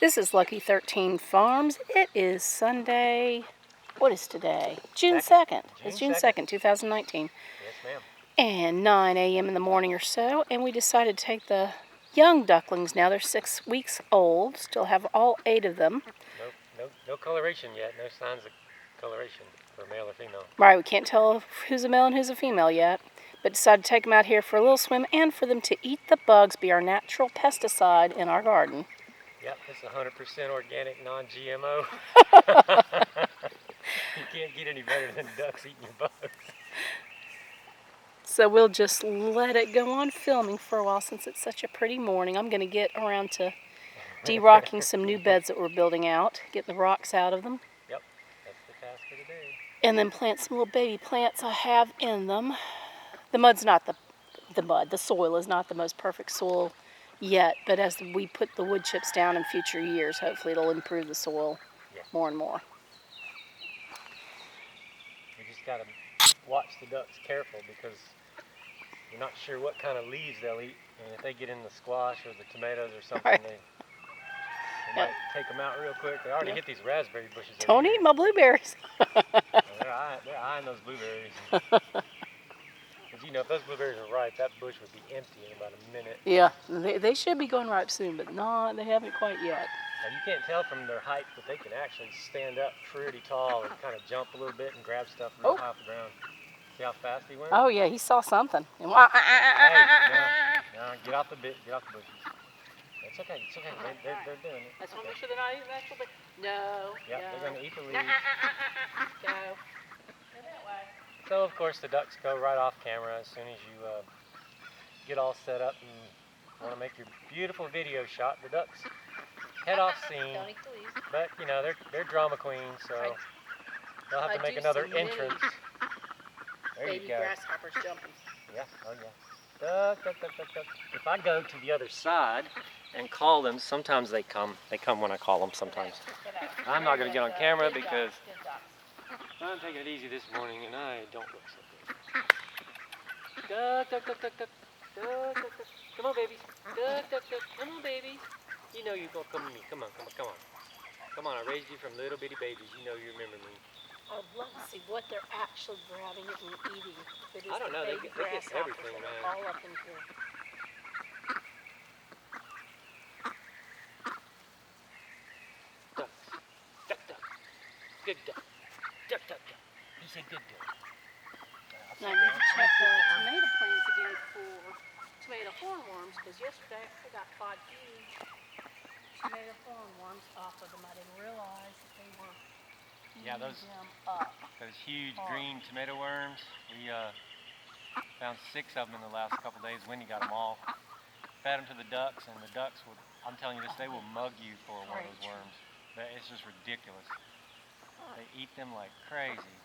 This is Lucky 13 Farms. It is Sunday. What is today? June 2nd. It's June 2nd, 2019. Yes, ma'am. And 9 a.m. in the morning or so. And we decided to take the young ducklings now. They're 6 weeks old. Still have all 8 of them. No coloration yet. No signs of coloration for male or female. Right, we can't tell who's a male and who's a female yet. But decided to take them out here for a little swim and for them to eat the bugs, be our natural pesticide in our garden. Yep, it's 100% organic, non-GMO. You can't get any better than ducks eating your bugs. So we'll just let it go on filming for a while since it's such a pretty morning. I'm going to get around to de-rocking some new beds that we're building out, get the rocks out of them. Yep, that's the task for today. And then plant some little baby plants I have in them. The mud's not the mud. The soil is not the most perfect soil yet, but as we put the wood chips down in future years, hopefully it'll improve the soil more and more. We just got to watch the ducks careful because you're not sure what kind of leaves they'll eat. And if they get in the squash or the tomatoes or something, they might take them out real quick. They already hit these raspberry bushes. Don't eat my blueberries. They're eyeing those blueberries. Because, you know, if those blueberries are ripe, that bush would be empty in about a minute. Yeah, they should be going ripe soon, but no, they haven't quite yet. Now, you can't tell from their height, but they can actually stand up pretty tall and kind of jump a little bit and grab stuff from off the ground. See how fast he went? Oh, yeah, he saw something. Hey, no, get off the bushes. It's okay, they're doing it. I just want to make sure they're not eating the actual bit. No. Yep, no. they're going to eat the leaves. Go. Go that way. So, of course, the ducks go right off camera as soon as you get all set up and want to make your beautiful video shot. The ducks head off scene. Don't eat the leaves. But, you know, they're drama queens, so they'll have to make another entrance. There you baby go. grasshoppers jumping. Yeah, oh yeah. Duck, duck, duck, duck, duck. If I go to the other side and call them, sometimes they come. They come when I call them sometimes. I'm not going to get on camera because I'm taking it easy this morning and I don't look so good. Duck, duck, duck, duck, duck. Duck, duck, duck. Come on, babies. Duck, duck, duck. Come on, babies. You know you're going to come to me. Come on, come on, come on. Come on, I raised you from little bitty babies. You know you remember me. I'd love to see what they're actually grabbing and eating. If it is I don't know. They get everything, man. All up in here. Ducks. Duck, duck. Good duck. Duck, duck, duck. He said good duck. Now I need to check the tomato plants again for tomato hornworms because yesterday I got 5 huge tomato hornworms off of them. I didn't realize that they were eating them up. Those huge green tomato worms. We found 6 of them in the last couple days. Wendy got them all. Fed them to the ducks, and the ducks will, I'm telling you this, they will mug you for one of those worms. It's just ridiculous. They eat them like crazy.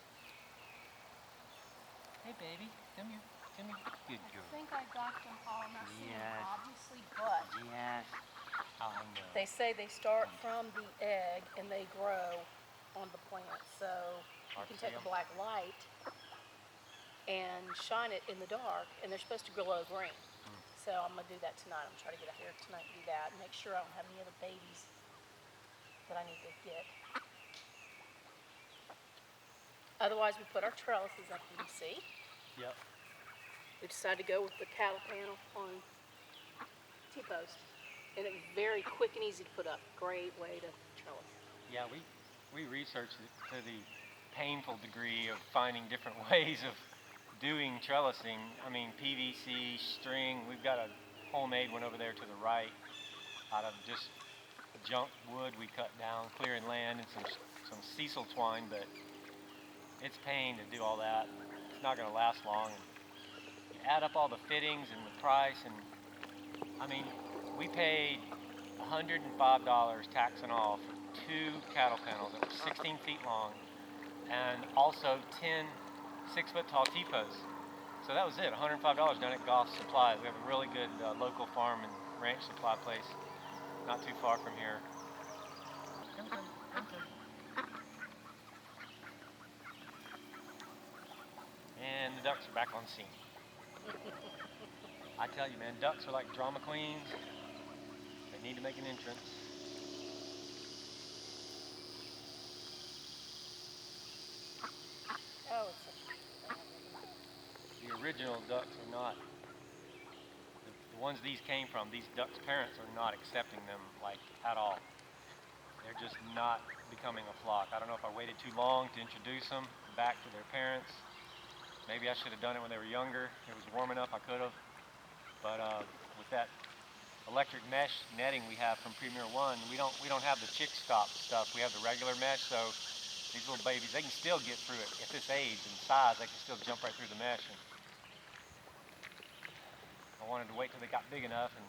Hey baby, come here. Come here. Good girl. I think I got them all. I'm not seeing them, obviously, but yes. I know. they say they start from the egg and they grow on the plant. So you can take a black light and shine it in the dark, and they're supposed to glow green. So I'm going to do that tonight. I'm going to try to get out here tonight and do that and make sure I don't have any other babies that I need to get. Otherwise, we put our trellises up, you can see. Yep. We decided to go with the cattle panel on T-post. And it was very quick and easy to put up. Great way to trellis. Yeah, we researched it to the painful degree of finding different ways of doing trellising. I mean, PVC, string. We've got a homemade one over there to the right out of just junk wood we cut down, clearing land, and some sisal twine, but it's pain to do all that. It's not going to last long. And you add up all the fittings and the price, and I mean, we paid $105 tax and all for 2 cattle panels that were 16 feet long, and also 10 6-foot tall T-posts. So that was it, $105 down at Goff Supplies. We have a really good local farm and ranch supply place not too far from here. And the ducks are back on scene. I tell you, man, ducks are like drama queens. They need to make an entrance. original ducks are not, the ones these came from, these ducks' parents are not accepting them like at all. They're just not becoming a flock. I don't know if I waited too long to introduce them back to their parents. Maybe I should have done it when they were younger. It was warm enough, I could have. But with that electric mesh netting we have from Premier One, we don't have the chick stop stuff. We have the regular mesh, so these little babies, they can still get through it. At this age and size, they can still jump right through the mesh. And I wanted to wait till they got big enough, and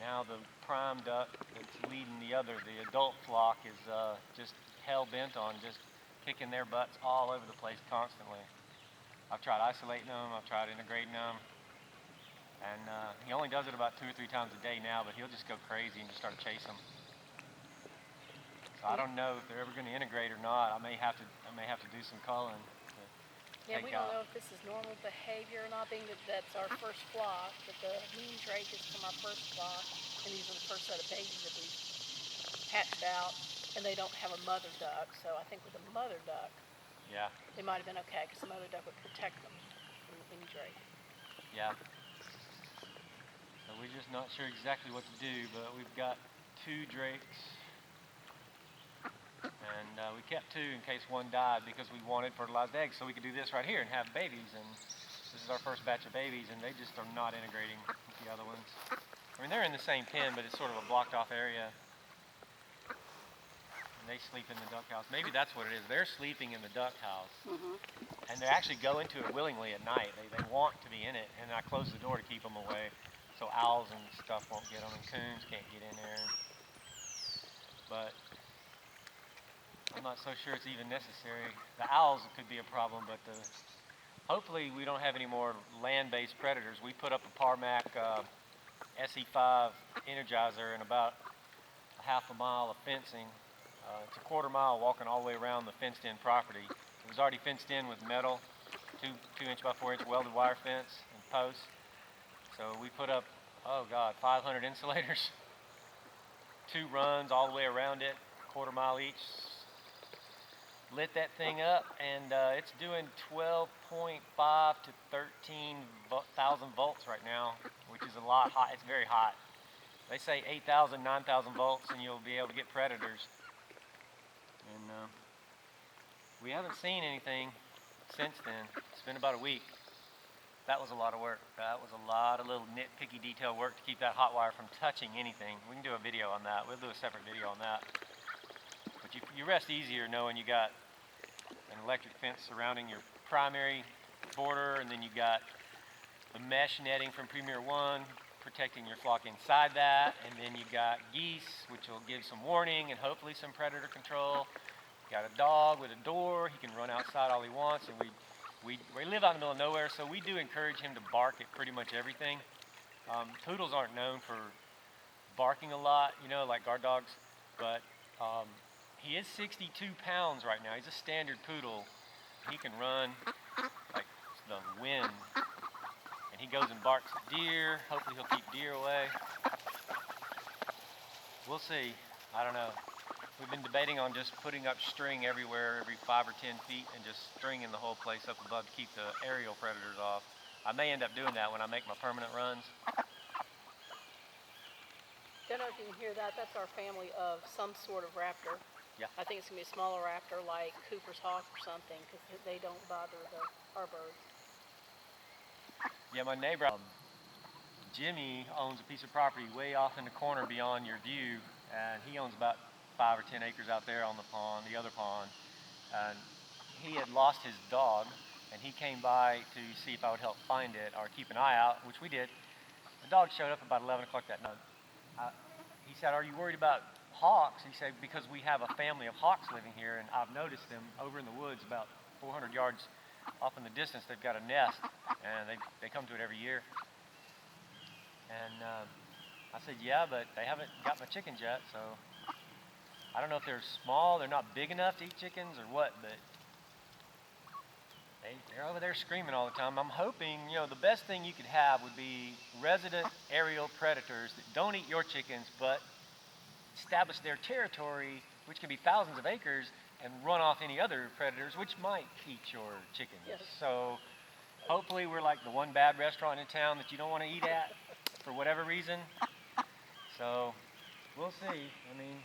now the prime duck that's leading the adult flock is just hell-bent on just kicking their butts all over the place constantly. I've tried isolating them, I've tried integrating them, and he only does it about 2 or 3 times a day now, but he'll just go crazy and just start chasing them. So I don't know if they're ever going to integrate or not. I may have to do some culling. Yeah, we don't know if this is normal behavior or not, being that that's our first flock, that the mean drake is from our first flock, and these are the first set of babies that we hatched out, and they don't have a mother duck, so I think with a mother duck, yeah, they might have been okay, because the mother duck would protect them from the mean drake. Yeah. So we're just not sure exactly what to do, but we've got 2 drakes. And we kept 2 in case one died because we wanted fertilized eggs so we could do this right here and have babies. And this is our first batch of babies, and they just are not integrating with the other ones. I mean, they're in the same pen, but it's sort of a blocked off area. And they sleep in the duck house. Maybe that's what it is. They're sleeping in the duck house. Mm-hmm. And they actually go into it willingly at night. They want to be in it, and I close the door to keep them away so owls and stuff won't get them, and coons can't get in there. But I'm not so sure it's even necessary. The owls could be a problem, but hopefully we don't have any more land-based predators. We put up a Parmac SE5 energizer and about a half a mile of fencing. It's a quarter mile walking all the way around the fenced-in property. It was already fenced in with metal, 2-inch by 4-inch welded wire fence and posts. So we put up, 500 insulators, 2 runs all the way around it, quarter mile each. Lit that thing up, and it's doing 12.5 to 13,000 volts right now, which is a lot hot. It's very hot. They say 8,000, 9,000 volts, and you'll be able to get predators. And we haven't seen anything since then. It's been about a week. That was a lot of work. That was a lot of little nitpicky detail work to keep that hot wire from touching anything. We can do a video on that. We'll do a separate video on that. But you rest easier knowing you got an electric fence surrounding your primary border, and then you got the mesh netting from Premier One protecting your flock inside that, and then you got geese, which will give some warning and hopefully some predator control. You got a dog with a door. He can run outside all he wants, and we live out in the middle of nowhere, so we do encourage him to bark at pretty much everything. Poodles aren't known for barking a lot, like guard dogs, but he is 62 pounds right now. He's a standard poodle. He can run like the wind. And he goes and barks at deer. Hopefully he'll keep deer away. We'll see. I don't know. We've been debating on just putting up string everywhere, every 5 or 10 feet, and just stringing the whole place up above to keep the aerial predators off. I may end up doing that when I make my permanent runs. Don't know if you can hear that. That's our family of some sort of raptor. Yeah. I think it's going to be a smaller raptor like Cooper's hawk or something, because they don't bother our birds. Yeah, my neighbor, Jimmy, owns a piece of property way off in the corner beyond your view, and he owns about 5 or 10 acres out there on the pond, the other pond. And he had lost his dog, and he came by to see if I would help find it or keep an eye out, which we did. The dog showed up about 11 o'clock that night. He said, "Are you worried about hawks?" He said, "Because we have a family of hawks living here, and I've noticed them over in the woods about 400 yards off in the distance. They've got a nest, and they come to it every year." And I said, "Yeah, but they haven't got my chickens yet, so I don't know if they're small, they're not big enough to eat chickens or what, but they're over there screaming all the time." I'm hoping, the best thing you could have would be resident aerial predators that don't eat your chickens, but establish their territory, which can be thousands of acres, and run off any other predators, which might eat your chickens. Yes. So Hopefully we're like the one bad restaurant in town that you don't want to eat at for whatever reason. So we'll see. I mean,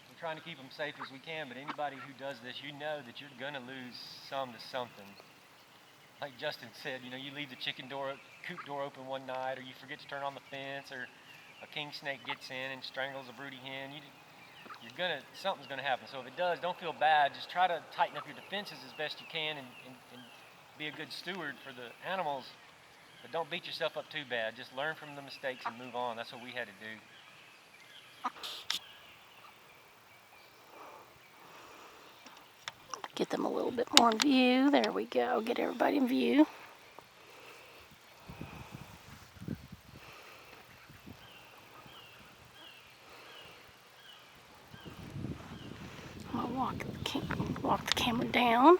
we're trying to keep them safe as we can, but anybody who does this, you know that you're going to lose some to something. Like Justin said, you know, you leave the coop door open one night, or you forget to turn on the fence, or a king snake gets in and strangles a broody hen. Something's gonna happen. So if it does, don't feel bad. Just try to tighten up your defenses as best you can and be a good steward for the animals. But don't beat yourself up too bad. Just learn from the mistakes and move on. That's what we had to do. Get them a little bit more in view. There we go. Get everybody in view. I'm gonna walk the camera down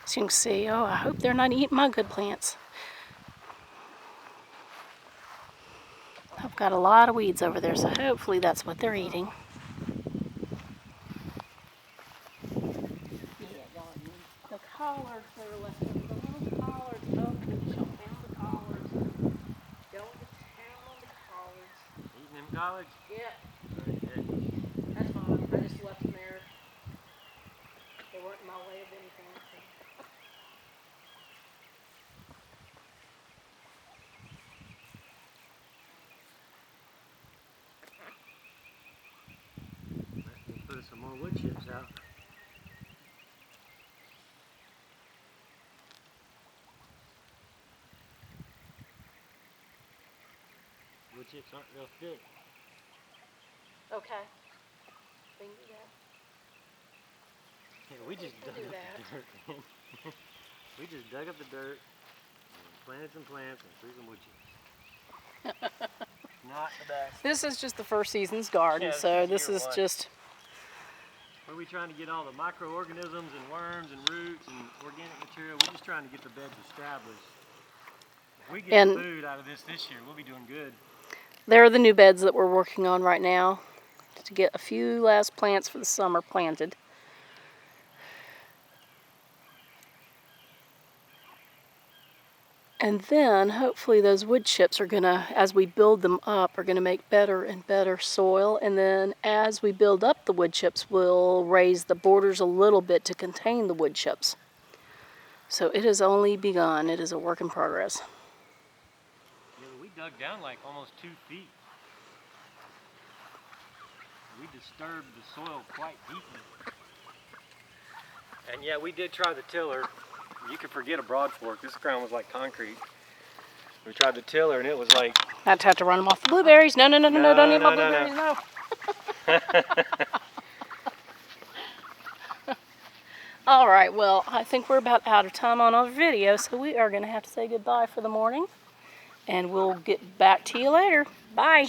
so you can see. Oh, I hope they're not eating my good plants. I've got a lot of weeds over there, so hopefully that's what they're eating. The collards that are left over, the little collards. Oh, we shall pound the collards. Don't get down on the collards. Eating them collards? Yeah. Very good. That's fine. I just left them there. They weren't in my way of anything. Let's put some more wood chips out. Wood chips aren't real thick. Okay. We can do that. Yeah, we just dug up the dirt, man. We just dug up the dirt and planted some plants and threw some wood chips. Not the best. This is just the first season's garden, Yeah, so this this is is year one. just. Where we trying to get all the microorganisms and worms and roots and organic material. We're just trying to get the beds established. If we get food out of this year, we'll be doing good. There are the new beds that we're working on right now to get a few last plants for the summer planted. And then hopefully those wood chips are gonna, as we build them up, are gonna make better and better soil. And then as we build up the wood chips, we'll raise the borders a little bit to contain the wood chips. So it has only begun. It is a work in progress. Yeah, we dug down like almost 2 feet. We disturbed the soil quite deeply. And yeah, we did try the tiller. You could forget a broad fork. This ground was like concrete. We tried the tiller and it was like... I'd have to run them off the blueberries. No, don't eat my blueberries, no. All right, well, I think we're about out of time on our video, so we are going to have to say goodbye for the morning. And we'll get back to you later. Bye.